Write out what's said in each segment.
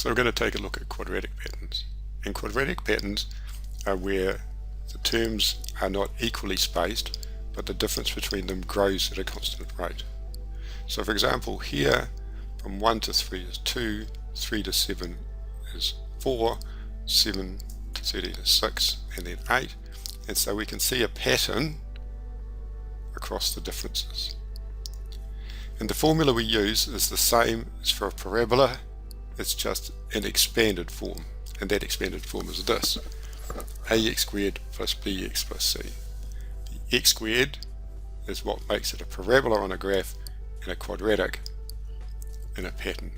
So we're going to take a look at quadratic patterns. And quadratic patterns are where the terms are not equally spaced, but the difference between them grows at a constant rate. So for example, here from 1 to 3 is 2, 3 to 7 is 4, 7 to 13 is 6, and then 8. And so we can see a pattern across the differences. And the formula we use is the same as for a parabola, it's just an expanded form. And that expanded form is this: ax squared plus bx plus c. The x squared is what makes it a parabola on a graph and a quadratic in a pattern.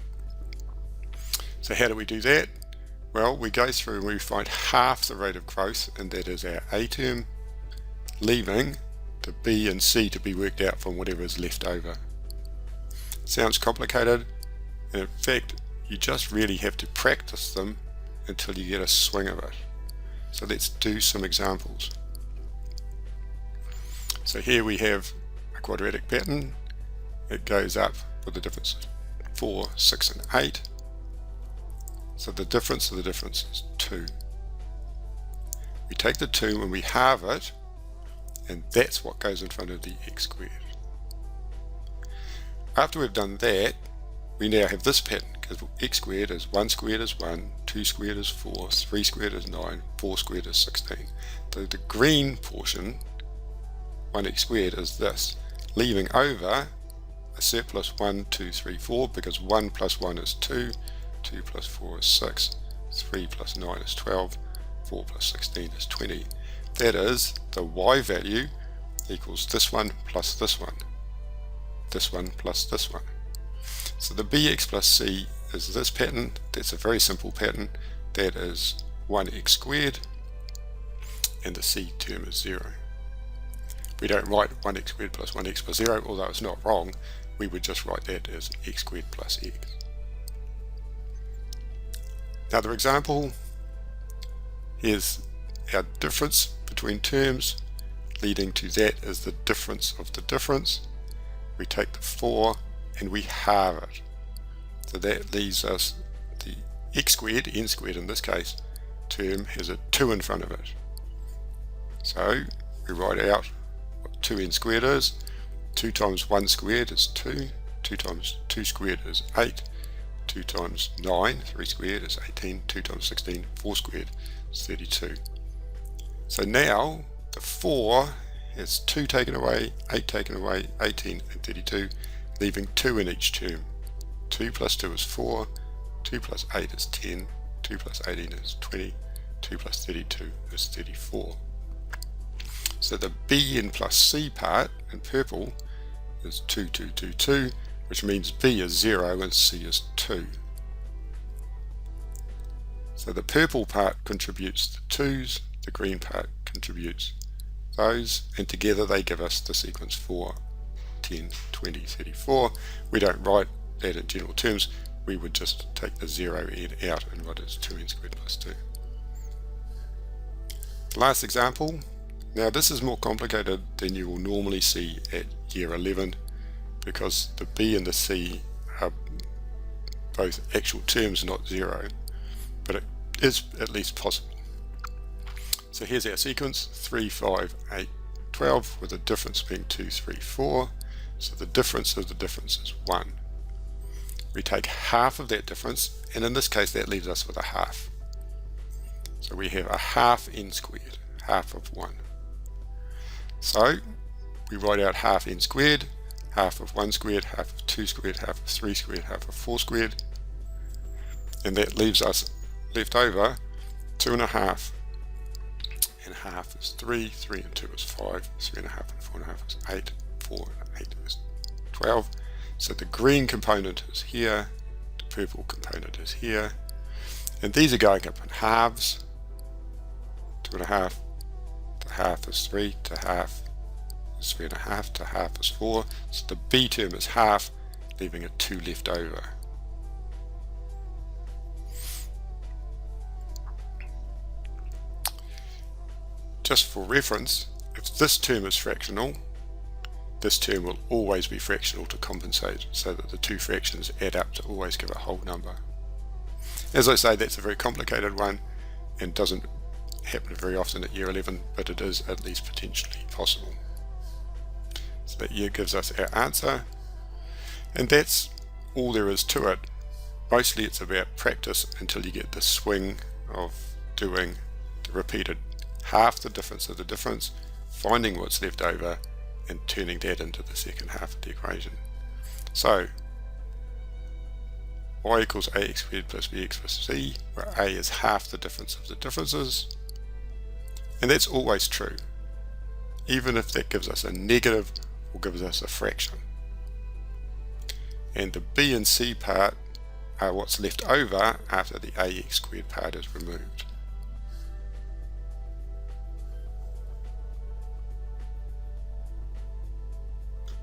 So how do we do that? Well, we go through and we find half the rate of growth, and that is our a term, leaving the b and c to be worked out from whatever is left over. Sounds complicated, and in fact you just really have to practice them until you get a swing of it. So let's do some examples. So here we have a quadratic pattern. It goes up with the differences 4, 6 and 8. So the difference of the difference is 2. We take the 2 and we halve it, and that's what goes in front of the x squared. After we've done that, we now have this pattern, because x squared is 1 squared is 1, 2 squared is 4, 3 squared is 9, 4 squared is 16. So the green portion, 1x squared, is this, leaving over a surplus 1, 2, 3, 4, because 1 plus 1 is 2, 2 plus 4 is 6, 3 plus 9 is 12, 4 plus 16 is 20. That is, the y value equals this one plus this one plus this one. So the bx plus c is this pattern. That's a very simple pattern. That is 1x squared, and the c term is 0. We don't write 1x squared plus 1x plus 0, although it's not wrong. We would just write that as x squared plus x. Another example, here's our difference between terms. Leading to that is the difference of the difference. We take the 4 and we halve it. So that leaves us the x squared, n squared in this case, term has a 2 in front of it. So we write out what 2n squared is. 2 times 1 squared is 2, 2 times 2 squared is 8, 2 times 9, 3 squared is 18, 2 times 16, 4 squared is 32. So now the 4 has 2 taken away, 8 taken away, 18 and 32, leaving 2 in each term. 2 plus 2 is 4, 2 plus 8 is 10, 2 plus 18 is 20, 2 plus 32 is 34. So the b plus c part in purple is 2, 2, 2, 2, which means b is 0 and c is 2. So the purple part contributes the 2's, the green part contributes those, and together they give us the sequence 4, 10, 20, 34. We don't write that in general terms, we would just take the 0n out and write it as 2n squared plus 2. Last example. Now this is more complicated than you will normally see at year 11, because the b and the c are both actual terms, not 0, but it is at least possible. So here's our sequence, 3, 5, 8, 12, with the difference being 2, 3, 4. So the difference of the difference is 1. We take half of that difference, and in this case that leaves us with a half. So we have a half n squared, half of 1. So we write out half n squared, half of 1 squared, half of 2 squared, half of 3 squared, half of 4 squared, and that leaves us left over 2.5, and half is 3, 3 and 2 is 5, 3.5 and 4.5 is 8, 4 and 8 is 12. So the green component is here, the purple component is here, and these are going up in halves. 2.5 to half is 3, to half is 3.5, to half is 4. So the b term is half, leaving a 2 left over. Just for reference, if this term is fractional, this term will always be fractional to compensate, so that the two fractions add up to always give a whole number. As I say, that's a very complicated one and doesn't happen very often at year 11, but it is at least potentially possible. So that year gives us our answer, and that's all there is to it. Mostly it's about practice until you get the swing of doing the repeated half the difference of the difference, finding what's left over and turning that into the second half of the equation. So y equals ax squared plus bx plus c, where a is half the difference of the differences, and that's always true, even if that gives us a negative or gives us a fraction. And the b and c part are what's left over after the ax squared part is removed.